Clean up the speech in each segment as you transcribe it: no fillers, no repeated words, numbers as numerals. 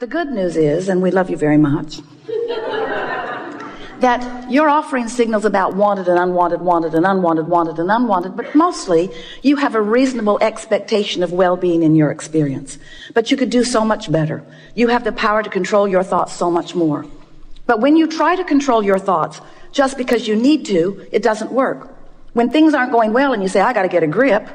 The good news is, and we love you very much, that you're offering signals about wanted and unwanted, wanted and unwanted, wanted and unwanted, but mostly you have a reasonable expectation of well-being in your experience. But you could do so much better. You have the power to control your thoughts so much more. But when you try to control your thoughts just because you need to, it doesn't work. When things aren't going well and you say, I got to get a grip,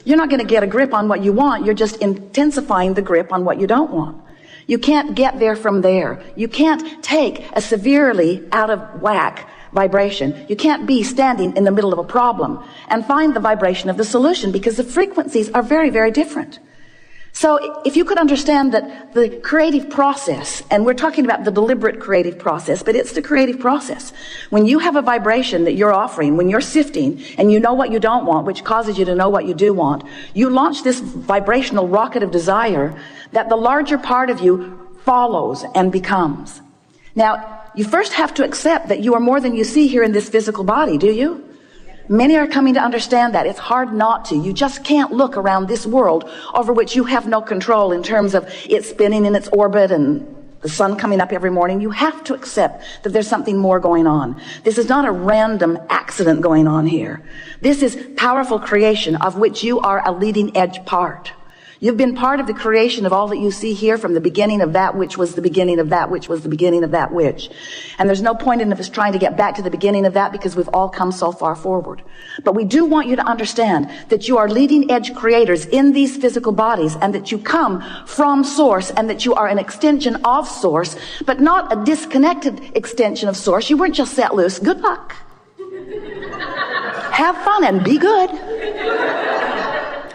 you're not going to get a grip on what you want. You're just intensifying the grip on what you don't want. You can't get there from there. You can't take a severely out of whack vibration. You can't be standing in the middle of a problem and find the vibration of the solution, because the frequencies are very, very different. So if you could understand that the creative process, and we're talking about the deliberate creative process, but it's the creative process. When you have a vibration that you're offering, when you're sifting and you know what you don't want, which causes you to know what you do want, you launch this vibrational rocket of desire that the larger part of you follows and becomes. Now, you first have to accept that you are more than you see here in this physical body, do you? Many are coming to understand that. It's hard not to. You just can't look around this world over which you have no control in terms of it spinning in its orbit and the sun coming up every morning. You have to accept that there's something more going on. This is not a random accident going on here. This is powerful creation of which you are a leading edge part. You've been part of the creation of all that you see here from the beginning of that which was the beginning of that which was the beginning of that which. And there's no point in us trying to get back to the beginning of that, because we've all come so far forward. But we do want you to understand that you are leading edge creators in these physical bodies, and that you come from source, and that you are an extension of source, but not a disconnected extension of source. You weren't just set loose. Good luck. Have fun and be good.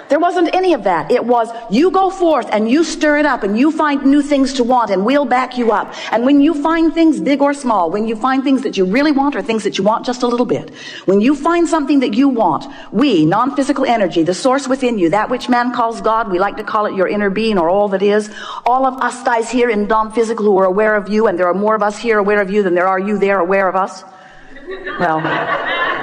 There wasn't any of that. It was, you go forth and you stir it up and you find new things to want, and we'll back you up. And when you find things big or small, when you find things that you really want or things that you want just a little bit, when you find something that you want, we, non-physical energy, the source within you, that which man calls God, we like to call it your inner being or all that is, all of us guys here in non-physical who are aware of you, and there are more of us here aware of you than there are you there aware of us. Well,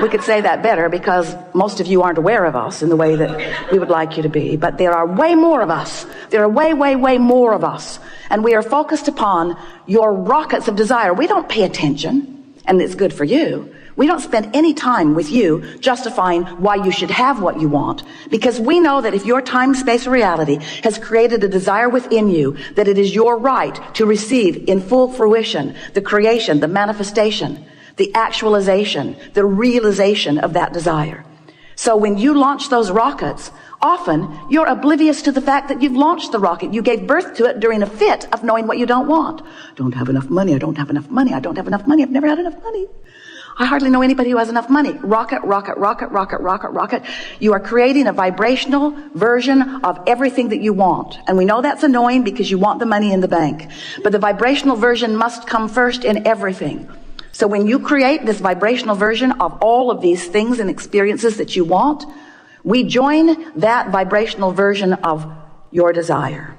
we could say that better, because most of you aren't aware of us in the way that we would like you to be. But there are way more of us. There are way, way, way more of us. And we are focused upon your rockets of desire. We don't pay attention, and it's good for you. We don't spend any time with you justifying why you should have what you want, because we know that if your time, space, or reality has created a desire within you, that it is your right to receive in full fruition the creation, the manifestation, the actualization, the realization of that desire. So when you launch those rockets, often you're oblivious to the fact that you've launched the rocket. You gave birth to it during a fit of knowing what you don't want. Don't have enough money. I don't have enough money. I don't have enough money. I've never had enough money. I hardly know anybody who has enough money. Rocket, rocket, rocket, rocket, rocket, rocket. You are creating a vibrational version of everything that you want. And we know that's annoying because you want the money in the bank. But the vibrational version must come first in everything. So when you create this vibrational version of all of these things and experiences that you want, we join that vibrational version of your desire.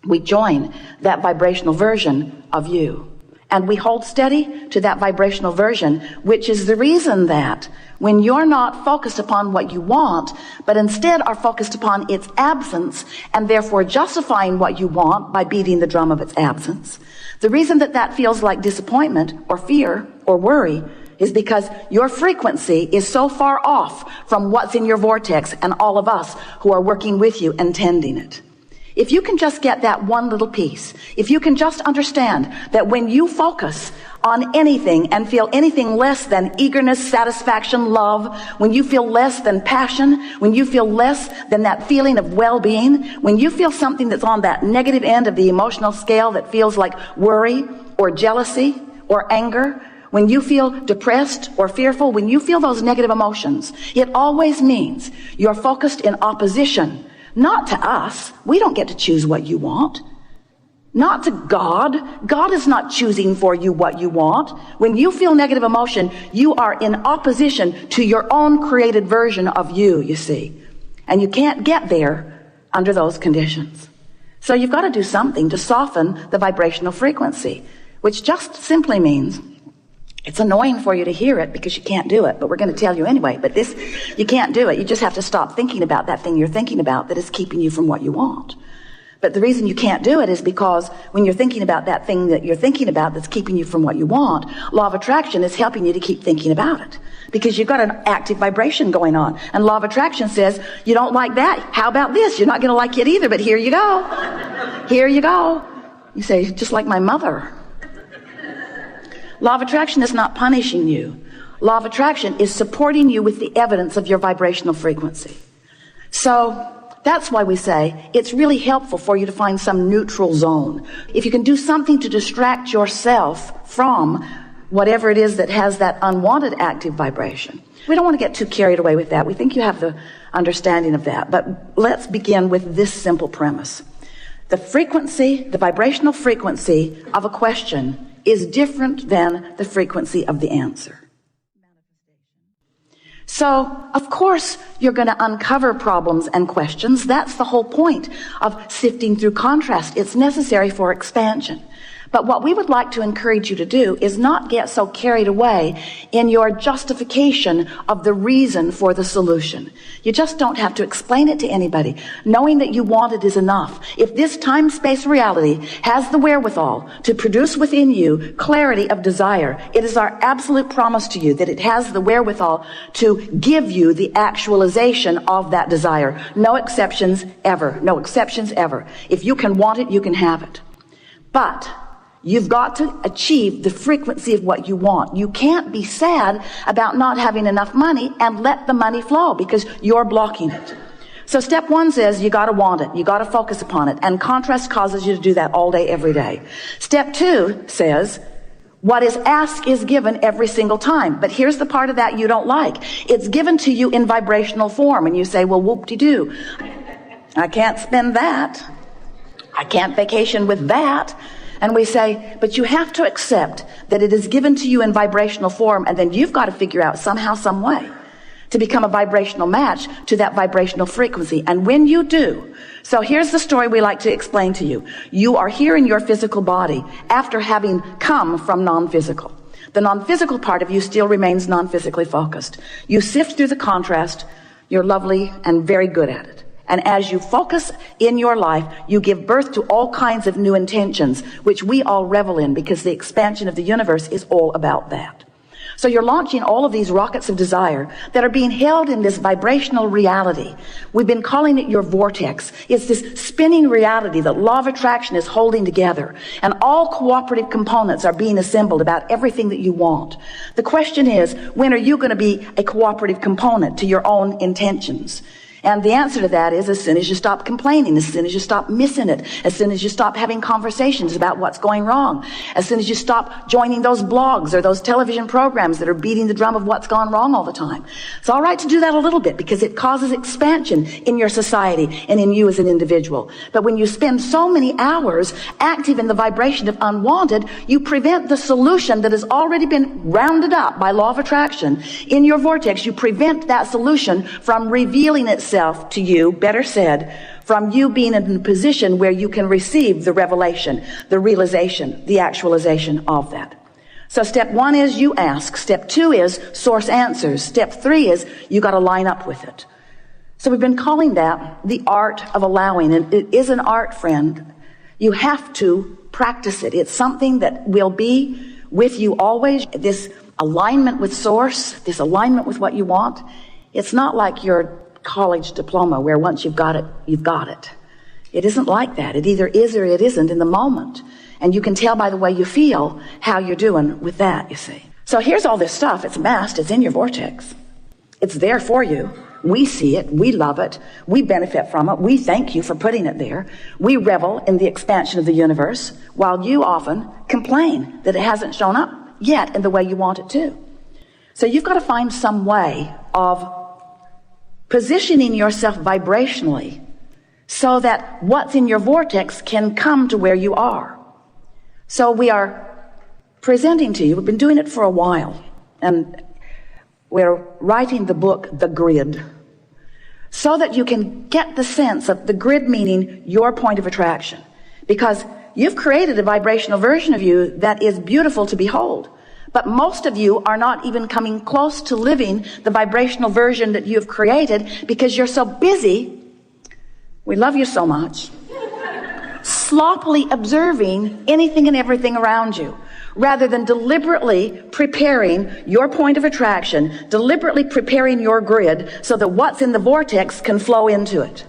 We join that vibrational version of you. And we hold steady to that vibrational version, which is the reason that when you're not focused upon what you want, but instead are focused upon its absence, and therefore justifying what you want by beating the drum of its absence, the reason that that feels like disappointment or fear or worry is because your frequency is so far off from what's in your vortex and all of us who are working with you and tending it. If you can just get that one little piece, if you can just understand that when you focus on anything and feel anything less than eagerness, satisfaction, love, when you feel less than passion, when you feel less than that feeling of well-being, when you feel something that's on that negative end of the emotional scale that feels like worry or jealousy or anger, when you feel depressed or fearful, when you feel those negative emotions, it always means you're focused in opposition. Not to us. We don't get to choose what you want. Not to God. God is not choosing for you what you want. When you feel negative emotion, you are in opposition to your own created version of you see. And you can't get there under those conditions. So you've got to do something to soften the vibrational frequency, which just simply means it's annoying for you to hear it because you can't do it, but we're going to tell you anyway. But this, you can't do it. You just have to stop thinking about that thing you're thinking about that is keeping you from what you want. But the reason you can't do it is because when you're thinking about that thing that you're thinking about that's keeping you from what you want, law of attraction is helping you to keep thinking about it. Because you've got an active vibration going on. And law of attraction says, you don't like that? How about this? You're not going to like it either, but here you go. Here you go. You say, just like my mother. Law of attraction is not punishing you. Law of attraction is supporting you with the evidence of your vibrational frequency. So that's why we say it's really helpful for you to find some neutral zone. If you can do something to distract yourself from whatever it is that has that unwanted active vibration. We don't want to get too carried away with that. We think you have the understanding of that. But let's begin with this simple premise. The frequency, the vibrational frequency of a question is different than the frequency of the answer. So, of course, you're going to uncover problems and questions. That's the whole point of sifting through contrast. It's necessary for expansion. But what we would like to encourage you to do is not get so carried away in your justification of the reason for the solution. You just don't have to explain it to anybody. Knowing that you want it is enough. If this time-space reality has the wherewithal to produce within you clarity of desire, it is our absolute promise to you that it has the wherewithal to give you the actualization of that desire. No exceptions ever. No exceptions ever. If you can want it, you can have it. But you've got to achieve the frequency of what you want. You can't be sad about not having enough money and let the money flow because you're blocking it. So step one says you got to want it. You got to focus upon it. And contrast causes you to do that all day, every day. Step two says what is asked is given every single time. But here's the part of that you don't like. It's given to you in vibrational form. And you say, well, whoop-de-doo. I can't spend that. I can't vacation with that. And we say, but you have to accept that it is given to you in vibrational form, and then you've got to figure out somehow, some way to become a vibrational match to that vibrational frequency. And when you do, so here's the story we like to explain to you. You are here in your physical body after having come from non-physical. The non-physical part of you still remains non-physically focused. You sift through the contrast. You're lovely and very good at it. And as you focus in your life, you give birth to all kinds of new intentions, which we all revel in because the expansion of the universe is all about that. So you're launching all of these rockets of desire that are being held in this vibrational reality. We've been calling it your vortex. It's this spinning reality that law of attraction is holding together. And all cooperative components are being assembled about everything that you want. The question is, when are you going to be a cooperative component to your own intentions? And the answer to that is as soon as you stop complaining, as soon as you stop missing it, as soon as you stop having conversations about what's going wrong, as soon as you stop joining those blogs or those television programs that are beating the drum of what's gone wrong all the time. It's all right to do that a little bit because it causes expansion in your society and in you as an individual. But when you spend so many hours active in the vibration of unwanted, you prevent the solution that has already been rounded up by law of attraction in your vortex. You prevent that solution from revealing itself to you, better said, from you being in a position where you can receive the revelation, the realization, the actualization of that. So step one is you ask. Step two is source answers. Step three is you got to line up with it. So we've been calling that the art of allowing. And it is an art, friend. You have to practice it. It's something that will be with you always. This alignment with source, this alignment with what you want. It's not like your college diploma where once you've got it, you've got it. It isn't like that. It either is or it isn't in the moment. And you can tell by the way you feel how you're doing with that, you see. So here's all this stuff. It's masked. It's in your vortex. It's there for you. We see it. We love it. We benefit from it. We thank you for putting it there. We revel in the expansion of the universe while you often complain that it hasn't shown up yet in the way you want it to. So you've got to find some way of positioning yourself vibrationally so that what's in your vortex can come to where you are. So we are presenting to you, we've been doing it for a while, and we're writing the book, The Grid, so that you can get the sense of the grid meaning your point of attraction. Because you've created a vibrational version of you that is beautiful to behold. But most of you are not even coming close to living the vibrational version that you have created because you're so busy. We love you so much. sloppily observing anything and everything around you, rather than deliberately preparing your point of attraction, deliberately preparing your grid so that what's in the vortex can flow into it.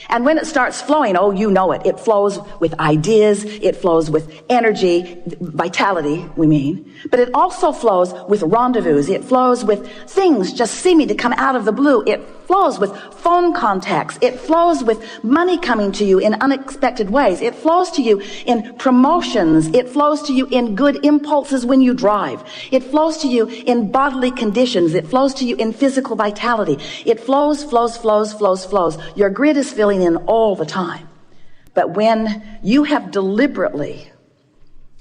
And when it starts flowing, oh, you know it. It flows with ideas. It flows with energy, vitality, we mean. But it also flows with rendezvous. It flows with things just seeming to come out of the blue. It flows with phone contacts. It flows with money coming to you in unexpected ways. It flows to you in promotions. It flows to you in good impulses when you drive. It flows to you in bodily conditions. It flows to you in physical vitality. It flows. Your grid is filling in all the time. But when you have deliberately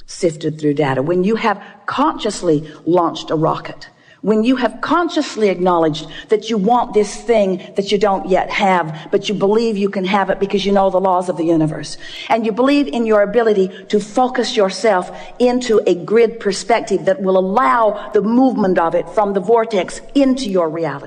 sifted through data, when you have consciously launched a rocket, when you have consciously acknowledged that you want this thing that you don't yet have, but you believe you can have it because you know the laws of the universe, and you believe in your ability to focus yourself into a grid perspective that will allow the movement of it from the vortex into your reality.